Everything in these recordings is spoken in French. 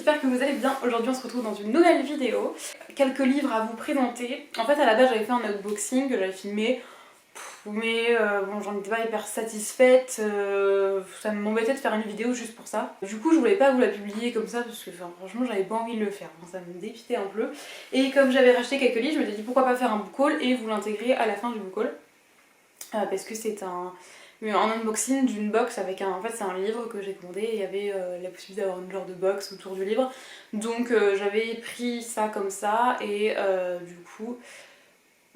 j'espère que vous allez bien. Aujourd'hui on se retrouve dans une nouvelle vidéo. Quelques livres à vous présenter. En fait à la base j'avais fait un unboxing que j'avais filmé, mais bon j'en étais pas hyper satisfaite, ça m'embêtait de faire une vidéo juste pour ça. Du coup je voulais pas vous la publier comme ça parce que franchement j'avais pas envie de le faire, ça me dépitait un peu. Et comme j'avais racheté quelques livres, je me suis dit pourquoi pas faire un book haul et vous l'intégrer à la fin du book haul. Parce que c'est un unboxing d'une box avec en fait c'est un livre que j'ai commandé et il y avait la possibilité d'avoir une genre de box autour du livre. Donc j'avais pris ça comme ça et du coup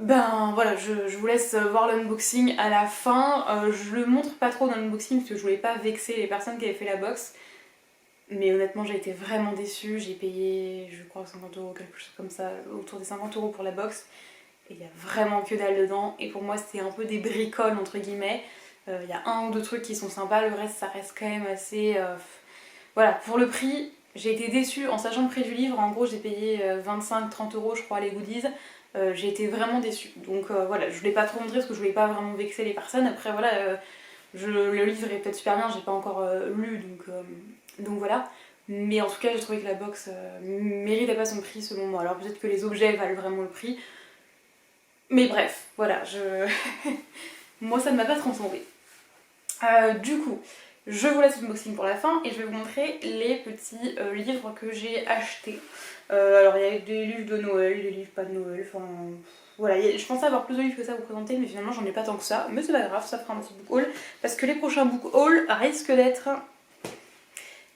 ben voilà, je vous laisse voir l'unboxing à la fin. Je le montre pas trop dans l'unboxing parce que je voulais pas vexer les personnes qui avaient fait la box. Mais honnêtement j'ai été vraiment déçue, j'ai payé je crois 50€, quelque chose comme ça, autour des 50€ pour la box. Et il y a vraiment que dalle dedans et pour moi c'était un peu des bricoles entre guillemets. Il y a un ou deux trucs qui sont sympas, le reste ça reste quand même assez... Voilà, pour le prix, j'ai été déçue en sachant le prix du livre, en gros j'ai payé 25-30€ je crois les goodies. J'ai été vraiment déçue. Donc voilà, je voulais pas trop montrer parce que je voulais pas vraiment vexer les personnes. Après voilà, le livre est peut-être super bien, j'ai pas encore lu donc voilà. Mais en tout cas j'ai trouvé que la box méritait pas son prix selon moi. Alors peut-être que les objets valent vraiment le prix. Mais bref, voilà, moi ça ne m'a pas transcendée. Du coup, je vous laisse l'unboxing pour la fin et je vais vous montrer les petits livres que j'ai achetés. Alors il y a des livres de Noël, des livres pas de Noël, enfin voilà, je pensais avoir plus de livres que ça à vous présenter mais finalement j'en ai pas tant que ça. Mais c'est pas grave, ça fera un petit book haul parce que les prochains book haul risquent d'être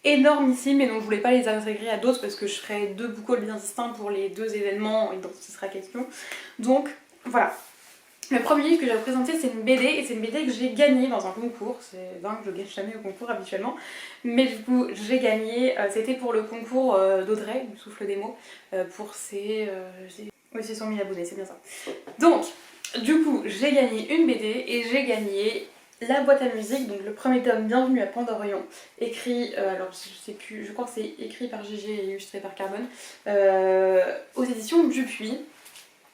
énormissimes et donc je voulais pas les intégrer à d'autres parce que je ferai deux book hauls bien distincts pour les deux événements dont ce sera question. Donc voilà. Le premier livre que je vais vous présenter c'est une BD et c'est une BD que j'ai gagnée dans un concours, c'est dingue, je gagne jamais au concours habituellement, mais du coup j'ai gagné, c'était pour le concours d'Audrey, du Souffle des mots, pour ses... oui c'est 100 000 abonnés, c'est bien ça. Donc du coup j'ai gagné une BD et j'ai gagné La boîte à musique, donc le premier tome Bienvenue à Pandorion, écrit, alors je sais plus, je crois que c'est écrit par GG et illustré par Carbone, aux éditions Dupuis.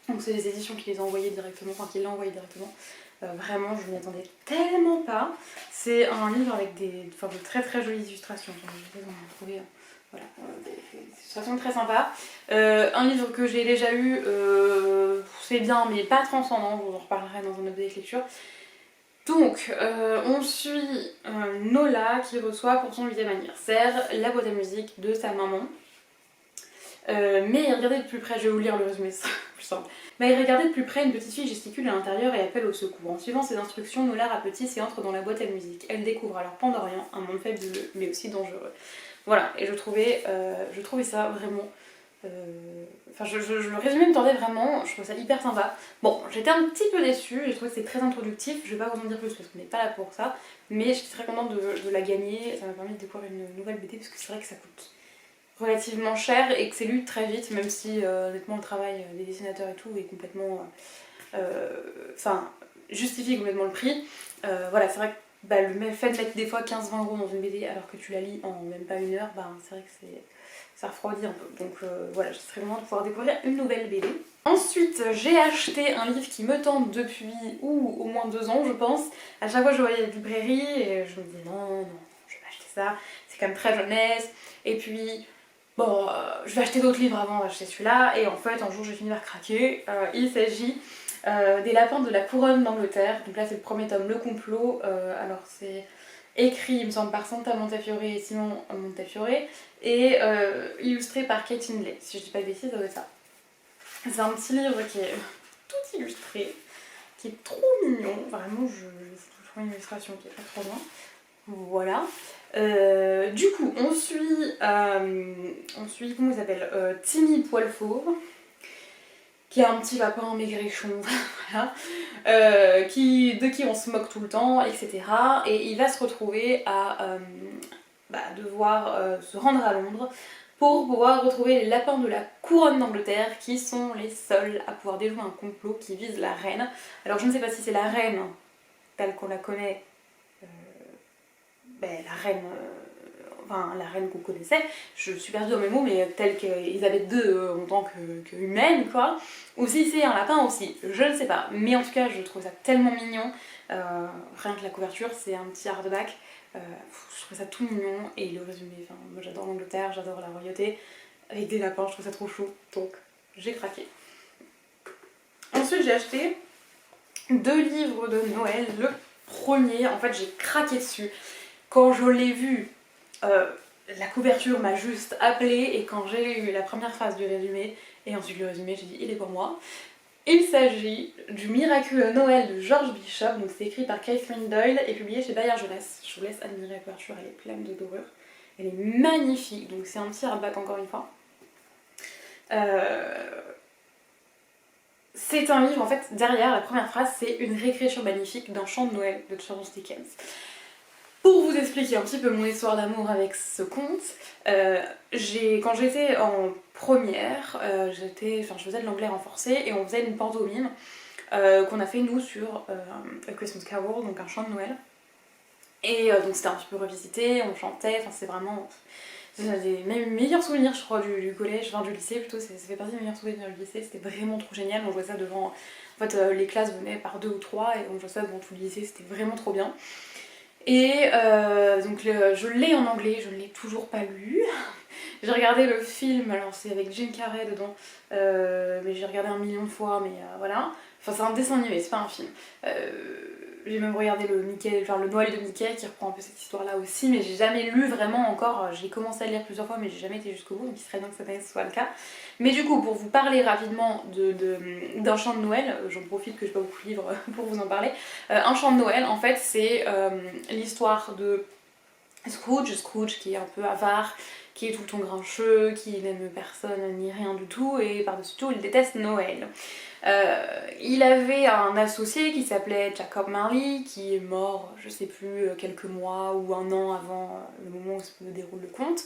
Donc c'est les éditions qui les ont envoyées directement, enfin qui l'ont envoyé directement. Vraiment je m'y attendais tellement pas. C'est un livre avec de très très jolies illustrations. Je vais en trouver voilà, des illustrations très sympas. Un livre que j'ai déjà lu, c'est bien mais pas transcendant, je vous en reparlerai dans un update lecture. Donc on suit Nola qui reçoit pour son 8e anniversaire la boîte à musique de sa maman. Mais regardez de plus près, je vais vous lire le résumé, c'est plus simple. Mais regardez de plus près, une petite fille gesticule à l'intérieur et appelle au secours. En suivant ses instructions, Nola rapetisse et entre dans la boîte à musique. Elle découvre alors Pandorian, un monde fabuleux mais aussi dangereux. Voilà, et je trouvais ça vraiment... Enfin, le résumé me tendait vraiment, je trouve ça hyper sympa. Bon, j'étais un petit peu déçue, j'ai trouvé que c'était très introductif, je vais pas vous en dire plus parce qu'on n'est pas là pour ça, mais je suis très contente de la gagner, ça m'a permis de découvrir une nouvelle BD parce que c'est vrai que ça coûte relativement cher et que c'est lu très vite, même si honnêtement le travail des dessinateurs et tout est complètement... Enfin, justifie complètement le prix. Voilà, c'est vrai que bah, le fait de mettre des fois 15-20€ dans une BD alors que tu la lis en même pas une heure, bah, c'est vrai que ça refroidit un peu. Donc voilà, je suis très contente de pouvoir découvrir une nouvelle BD. Ensuite, j'ai acheté un livre qui me tente depuis au moins 2 ans, je pense. À chaque fois, je voyais la librairie et je me disais non, je vais pas acheter ça, c'est quand même très jeunesse. Et puis, bon, je vais acheter d'autres livres avant d'acheter celui-là. Et en fait, un jour, j'ai fini par craquer. Il s'agit des lapins de la couronne d'Angleterre. Donc là, c'est le premier tome, Le Complot. Alors, c'est écrit, il me semble, par Santa Montefiore et Simon Montefiore. Et illustré par Kate Hindley. Si je dis pas de bêtises, ça doit être ça. C'est un petit livre qui est tout illustré, qui est trop mignon. Vraiment, je trouve une illustration qui est pas trop loin. Voilà. Du coup, on suit comment il s'appelle, Timmy Poil Fauve, qui est un petit lapin maigrichon, voilà, de qui on se moque tout le temps, etc. Et il va se retrouver à devoir se rendre à Londres pour pouvoir retrouver les lapins de la couronne d'Angleterre qui sont les seuls à pouvoir déjouer un complot qui vise la reine. Alors je ne sais pas si c'est la reine telle qu'on la connaît, la reine enfin la reine qu'on connaissait, je suis perdue dans mes mots, mais telle qu'Elisabeth II en tant que humaine, quoi. Ou si c'est un lapin aussi, je ne sais pas. Mais en tout cas, je trouve ça tellement mignon. Rien que la couverture, c'est un petit hardback. Je trouve ça tout mignon. Et le résumé, enfin, moi j'adore l'Angleterre, j'adore la royauté. Avec des lapins, je trouve ça trop chou. Donc, j'ai craqué. Ensuite, j'ai acheté 2 livres de Noël. Le premier, en fait, j'ai craqué dessus. Quand je l'ai vu, la couverture m'a juste appelée, et quand j'ai eu la première phrase du résumé, et ensuite le résumé, j'ai dit il est pour moi. Il s'agit du Miraculeux Noël de George Bishop, donc c'est écrit par Catherine Doyle et publié chez Bayard Jeunesse. Je vous laisse admirer la couverture, elle est pleine de dorure. Elle est magnifique, donc c'est un petit hardback encore une fois. C'est un livre, en fait, derrière la première phrase, c'est une réécriture magnifique d'un chant de Noël de Charles Dickens. Pour vous expliquer un petit peu mon histoire d'amour avec ce conte, quand j'étais en première, je faisais de l'anglais renforcé et on faisait une pantomime qu'on a fait nous sur A Christmas Carol, donc un chant de Noël. Et donc c'était un petit peu revisité, on chantait, enfin c'est vraiment... C'est des meilleurs souvenirs, je crois, du collège, enfin du lycée plutôt, ça fait partie des meilleurs souvenirs du lycée, c'était vraiment trop génial, on jouait ça devant... En fait, les classes venaient par 2 ou 3 et on jouait ça devant tout le lycée, c'était vraiment trop bien. Et donc je l'ai en anglais, je ne l'ai toujours pas lu. J'ai regardé le film, alors c'est avec Jim Carrey dedans, mais j'ai regardé 1 million de fois, mais voilà. Enfin c'est un dessin animé, c'est pas un film. J'ai même regardé le Noël de Mickey qui reprend un peu cette histoire-là aussi, mais j'ai jamais lu vraiment encore. J'ai commencé à le lire plusieurs fois, mais j'ai jamais été jusqu'au bout, donc il serait bien que cette année ce soit le cas. Mais du coup, pour vous parler rapidement d'un chant de Noël, j'en profite que je n'ai pas beaucoup de livres pour vous en parler. Un chant de Noël, en fait, c'est l'histoire de Scrooge qui est un peu avare, qui est tout le temps grincheux, qui n'aime personne ni rien du tout, et par-dessus tout, il déteste Noël. Il avait un associé qui s'appelait Jacob Marley, qui est mort, je sais plus, quelques mois ou 1 an avant le moment où se déroule le conte.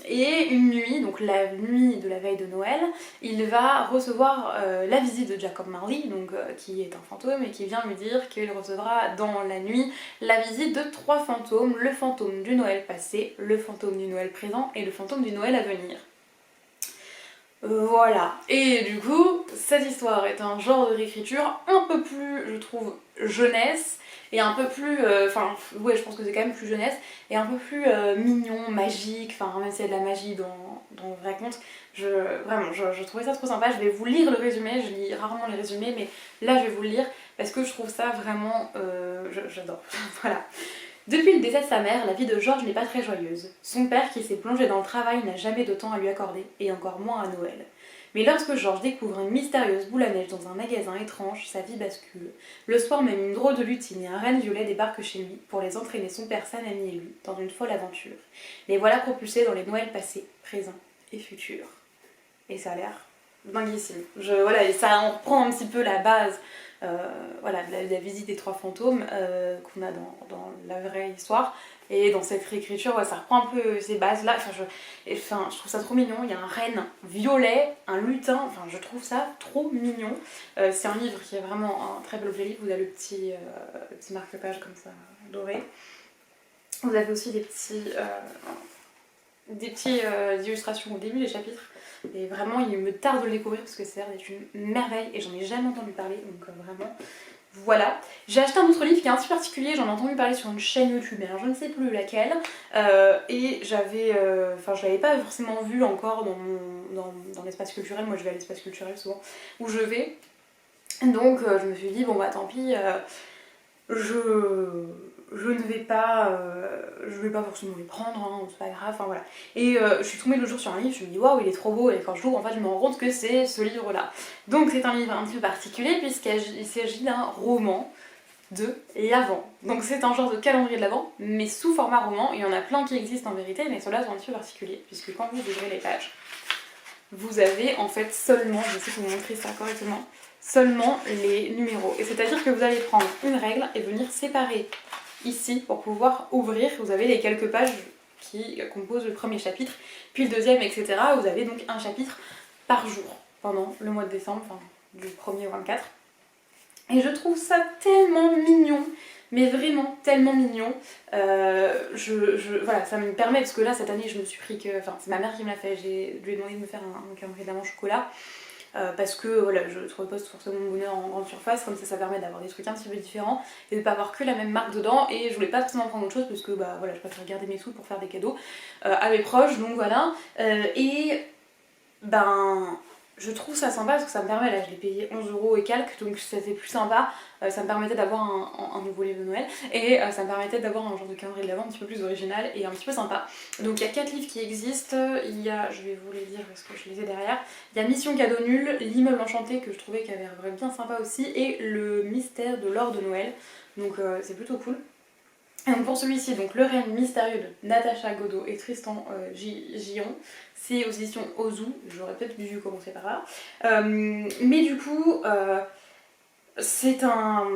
Et une nuit, donc la nuit de la veille de Noël, il va recevoir la visite de Jacob Marley, donc, qui est un fantôme, et qui vient lui dire qu'il recevra dans la nuit la visite de 3 fantômes, le fantôme du Noël passé, le fantôme du Noël présent et le fantôme du Noël à venir. Voilà, et du coup, cette histoire est un genre de réécriture un peu plus, je trouve, jeunesse, et un peu plus, ouais, je pense que c'est quand même plus jeunesse, et un peu plus mignon, magique, enfin, même s'il y a de la magie dans le vrai conte, vraiment, je trouvais ça trop sympa. Je vais vous lire le résumé, je lis rarement les résumés, mais là je vais vous le lire, parce que je trouve ça vraiment, j'adore, voilà. Depuis le décès de sa mère, la vie de George n'est pas très joyeuse. Son père, qui s'est plongé dans le travail, n'a jamais de temps à lui accorder, et encore moins à Noël. Mais lorsque George découvre une mystérieuse boule à neige dans un magasin étrange, sa vie bascule. Le soir même, une drôle de lutine et un renne violet débarquent chez lui pour les entraîner son père, sa ami et lui dans une folle aventure. Les voilà propulsés dans les Noëls passés, présents et futurs. Et ça a l'air dinguissime. Voilà, et ça on reprend un petit peu la base voilà, la visite des 3 fantômes qu'on a dans la vraie histoire. Et dans cette réécriture, ouais, ça reprend un peu ces bases-là. Je trouve ça trop mignon. Il y a un renne violet, un lutin. Enfin, je trouve ça trop mignon. C'est un livre qui est vraiment un très bel objet livre. Vous avez le petit marque-page comme ça, doré. Vous avez aussi des petites illustrations au début des chapitres. Et vraiment, il me tarde de le découvrir parce que c'est l'air d'être une merveille et j'en ai jamais entendu parler, donc vraiment, voilà. J'ai acheté un autre livre qui est un petit particulier, j'en ai entendu parler sur une chaîne YouTube, mais alors je ne sais plus laquelle, et je l'avais pas forcément vu encore dans l'espace culturel. Moi je vais à l'espace culturel souvent, où je vais, donc je me suis dit, bon bah tant pis, je ne vais pas, forcément les prendre, hein, c'est pas grave, enfin voilà. Et je suis tombée le jour sur un livre, je me dis waouh, il est trop beau, et quand je l'ouvre, en fait, je me rends compte que c'est ce livre-là. Donc c'est un livre un petit peu particulier, puisqu'il s'agit d'un roman de l'Avent. Donc c'est un genre de calendrier de l'Avent, mais sous format roman. Il y en a plein qui existent en vérité, mais ceux-là sont un petit peu particuliers, puisque quand vous ouvrez les pages, vous avez en fait seulement, je sais vous montrer ça correctement, seulement les numéros. Et c'est-à-dire que vous allez prendre une règle et venir séparer ici pour pouvoir ouvrir. Vous avez les quelques pages qui composent le premier chapitre, puis le deuxième, etc. Vous avez donc un chapitre par jour pendant le mois de décembre, enfin du 1er au 24. Et je trouve ça tellement mignon, mais vraiment tellement mignon. Voilà, ça me permet, parce que là cette année je me suis pris que, enfin c'est ma mère qui me l'a fait, je lui ai demandé de me faire un calendrier d'avant chocolat. Parce que voilà, je trouve pas forcément mon bonheur en grande surface, comme ça permet d'avoir des trucs un petit peu différents et de pas avoir que la même marque dedans, et je voulais pas forcément prendre autre chose parce que bah voilà, je préfère garder mes sous pour faire des cadeaux à mes proches, donc voilà. Et ben je trouve ça sympa parce que ça me permet, là je l'ai payé 11€ et quelques, donc c'était plus sympa, ça me permettait d'avoir un nouveau livre de Noël, et ça me permettait d'avoir un genre de calendrier de l'avant un petit peu plus original et un petit peu sympa. Donc il y a 4 livres qui existent, il y a, je vais vous les dire parce que je les ai derrière, il y a Mission Cadeau Nul, L'immeuble enchanté que je trouvais qui avait l'air bien sympa aussi, et Le mystère de l'or de Noël, donc c'est plutôt cool. Et donc pour celui-ci, donc Le règne mystérieux de Natacha Godot et Tristan Gillon, c'est aux éditions Ozu, j'aurais peut-être dû commencer par là. Mais du coup, c'est un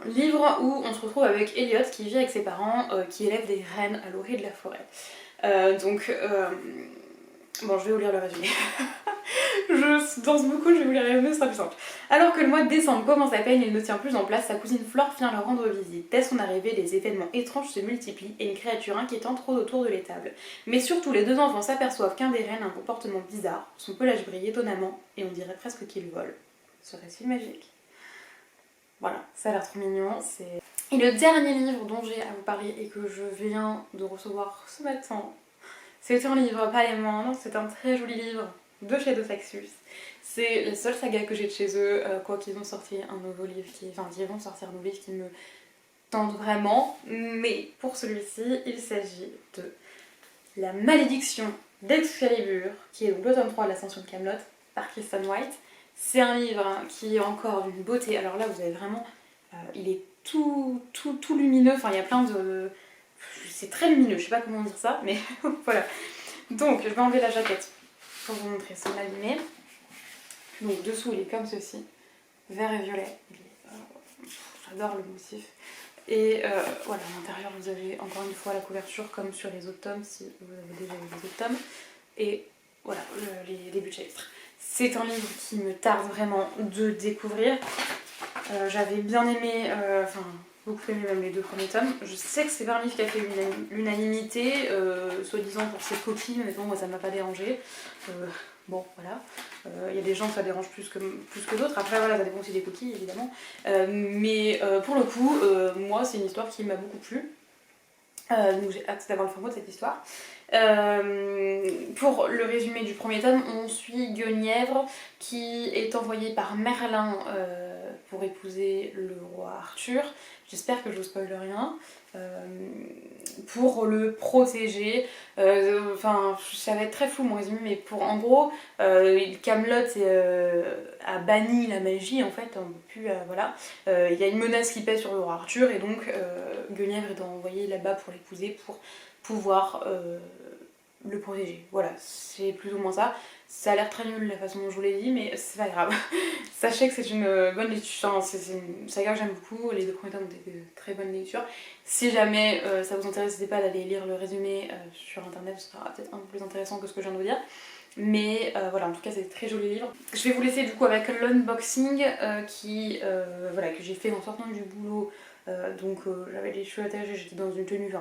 livre où on se retrouve avec Elliot qui vit avec ses parents, qui élèvent des rennes à l'orée de la forêt. Bon, je vais vous lire le résumé. Je danse beaucoup, je vais vous lire le résumé, ce sera plus simple. Alors que le mois de décembre commence à peine, il ne tient plus en place, sa cousine Flore vient leur rendre visite. Dès son arrivée, des événements étranges se multiplient et une créature inquiétante rôde autour de l'étable. Mais surtout, les deux enfants s'aperçoivent qu'un des rennes a un comportement bizarre, son pelage brille étonnamment et on dirait presque qu'il vole. Serait-il magique? Voilà, ça a l'air trop mignon. Et le dernier livre dont j'ai à vous parler et que je viens de recevoir ce matin, c'est un livre pas les moindres, c'est un très joli livre de chez Dosaxus. C'est la seule saga que j'ai de chez eux, quoi qu'ils ont sorti un nouveau livre ils vont sortir un nouveau livre qui me tente vraiment, mais pour celui-ci, il s'agit de La malédiction d'Excalibur, qui est donc le tome 3 de l'Ascension de Camelot par Kristen White. C'est un livre qui est encore d'une beauté, alors là vous avez vraiment, il est tout lumineux, enfin il y a plein de... C'est très lumineux, je sais pas comment dire ça, mais voilà. Donc je vais enlever la jaquette pour vous montrer son abîmé. Donc dessous il est comme ceci, vert et violet. J'adore le motif. Et voilà, à l'intérieur vous avez encore une fois la couverture comme sur les autres tomes, si vous avez déjà lu les autres tomes. Et voilà, les débuts de chapitre. C'est un livre qui me tarde vraiment de découvrir. J'avais bien aimé, beaucoup aimé même les 2 premiers tomes. Je sais que c'est pas un livre qui a fait l'unanimité, soi-disant pour ses copies, mais bon, moi ça m'a pas dérangé. Bon, voilà. Il y a des gens que ça dérange plus que d'autres. Après, voilà, ça dépend aussi des coquilles, évidemment. Mais pour le coup, moi, c'est une histoire qui m'a beaucoup plu. Donc j'ai hâte d'avoir le fin mot de cette histoire. Pour le résumé du premier tome, on suit Guenièvre qui est envoyée par Merlin pour épouser le roi Arthur. J'espère que je vous spoile rien. Pour le protéger. Ça va être très flou mon résumé, mais en gros, Camelot a banni la magie en fait, on peut plus, voilà. Il y a une menace qui pèse sur le roi Arthur et donc Guenièvre est envoyée là-bas pour l'épouser pour pouvoir le protéger. Voilà, c'est plus ou moins ça. Ça a l'air très nul la façon dont je vous l'ai dit, mais c'est pas grave. Sachez que c'est une bonne lecture, enfin, c'est une saga que j'aime beaucoup, les 2 premiers tomes ont été de très bonnes lectures. Si jamais ça vous intéresse, n'hésitez pas d'aller lire le résumé sur internet, ce sera peut-être un peu plus intéressant que ce que je viens de vous dire. Mais voilà, en tout cas c'est très joli livre. Je vais vous laisser du coup avec l'unboxing voilà, que j'ai fait en sortant du boulot. J'avais les cheveux attachés, j'étais dans une tenue,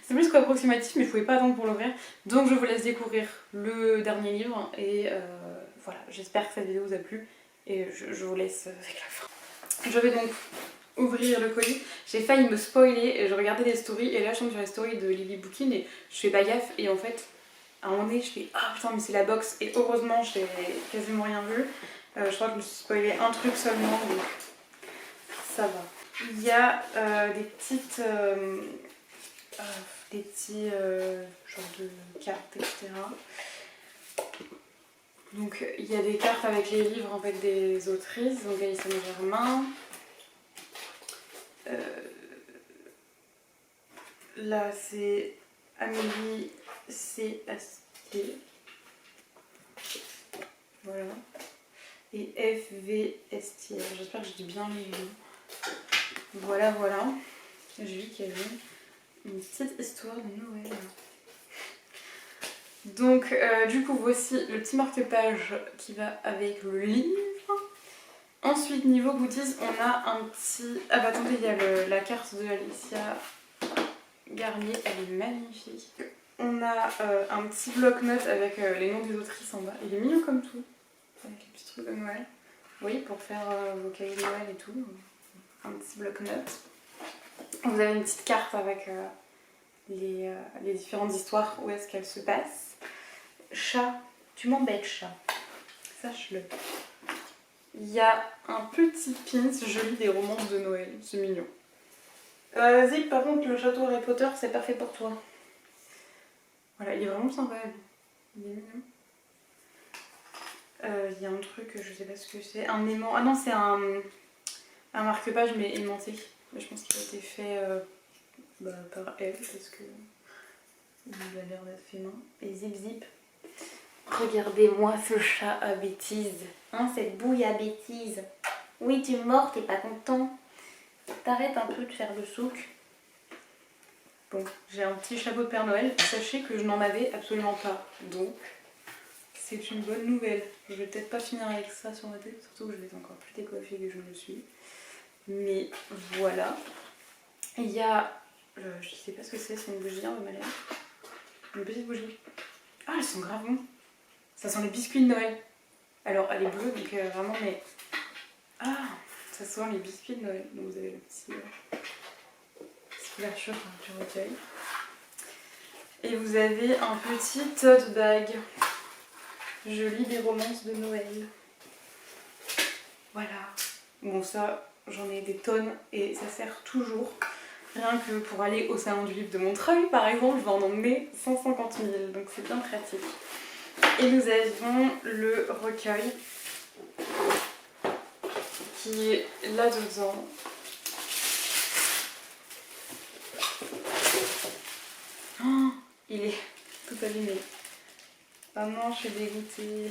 c'est plus qu'approximatif mais je pouvais pas attendre pour l'ouvrir. Donc je vous laisse découvrir le dernier livre et voilà, j'espère que cette vidéo vous a plu et je vous laisse avec la fin. Je vais donc ouvrir le colis. J'ai failli me spoiler et je regardais des stories et là je tombe sur les stories de Lily Bookin et je fais pas gaffe et en fait à un moment donné je fais ah putain mais c'est la box et heureusement j'ai quasiment rien vu. Je crois que je me suis spoilé un truc seulement donc ça va. Il y a des petits genres de cartes, etc. Donc il y a des cartes avec les livres en fait des autrices, donc Alyssa Germain. Là c'est Amélie C. Astier. Voilà. Et F.V. Estier. J'espère que je dis bien les noms. Voilà. J'ai vu qu'il y avait une petite histoire de Noël. Donc du coup voici le petit marque-page qui va avec le livre. Ensuite, niveau goodies, on a un petit... Ah bah attendez, il y a la carte de Alicia Garnier, elle est magnifique. On a un petit bloc-notes avec les noms des autrices en bas. Il est mignon comme tout, avec les petits trucs de Noël. Oui, pour faire vos cahiers de Noël et tout. Un petit bloc-notes. Vous avez une petite carte avec les différentes histoires, où est-ce qu'elles se passent. Chat, tu m'embêtes chat, sache-le. Il y a un petit pins joli des romances de Noël, c'est mignon. Vas-y, par contre, le château Harry Potter, c'est pas fait pour toi. Voilà, il est vraiment sympa, il est mignon. Il y a un truc, je sais pas ce que c'est, un aimant. Ah non, c'est un marque-page mais aimanté. Je pense qu'il a été fait par elle parce que il a l'air d'être fait main. Et zip zip. Regardez-moi ce chat à bêtise. Hein, cette bouille à bêtise. Oui, tu es mort, t'es pas content. T'arrêtes un peu de faire le souk. Bon, j'ai un petit chapeau de Père Noël. Sachez que je n'en avais absolument pas. Donc, c'est une bonne nouvelle. Je vais peut-être pas finir avec ça sur ma tête, surtout que je vais être encore plus décoiffée que je ne le suis. Mais voilà. Il y a... je sais pas ce que c'est une bougie de ma lèvre. Une petite bougie. Ah, elles sont grave bonnes. Ça sent les biscuits de Noël. Alors, elle est bleue, donc vraiment, mais... Ah, ça sent les biscuits de Noël. Donc vous avez le petit... petite couverture du recueil. Et vous avez un petit tote bag. Je lis des romances de Noël. Voilà. Bon, ça, j'en ai des tonnes et ça sert toujours. Rien que pour aller au salon du livre de Montreuil, par exemple, je vais en emmener 150 000. Donc c'est bien pratique. Et nous avons le recueil qui est là-dedans. Oh, il est tout abîmé. Ah non, je suis dégoûtée.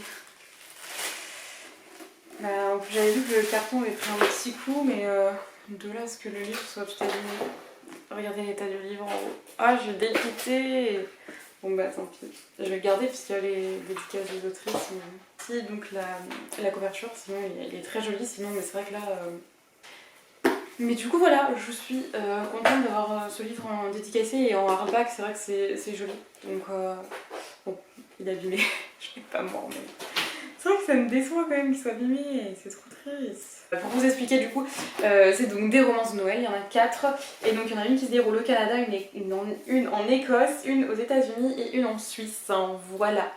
Bah, j'avais vu que le carton avait pris un petit coup, mais de là à ce que le livre soit tout abîmé. Regardez l'état du livre en haut. Ah, je suis dégoûtée. Bon bah tant pis. Je vais le garder puisqu'il y a les dédicaces des autrices. Si, donc la couverture, sinon il est très joli, sinon, mais c'est vrai que là... Mais du coup voilà, je suis contente d'avoir ce livre en dédicacé et en hardback, c'est vrai que c'est joli. Donc bon, il est abîmé, je vais pas mort, mais... C'est vrai que ça me déçoit quand même qu'il soit abîmé, et c'est trop triste. Pour vous expliquer du coup, c'est donc des romances de Noël, il y en a 4. Et donc il y en a une qui se déroule au Canada, une en Écosse, une aux États-Unis et une en Suisse. Voilà.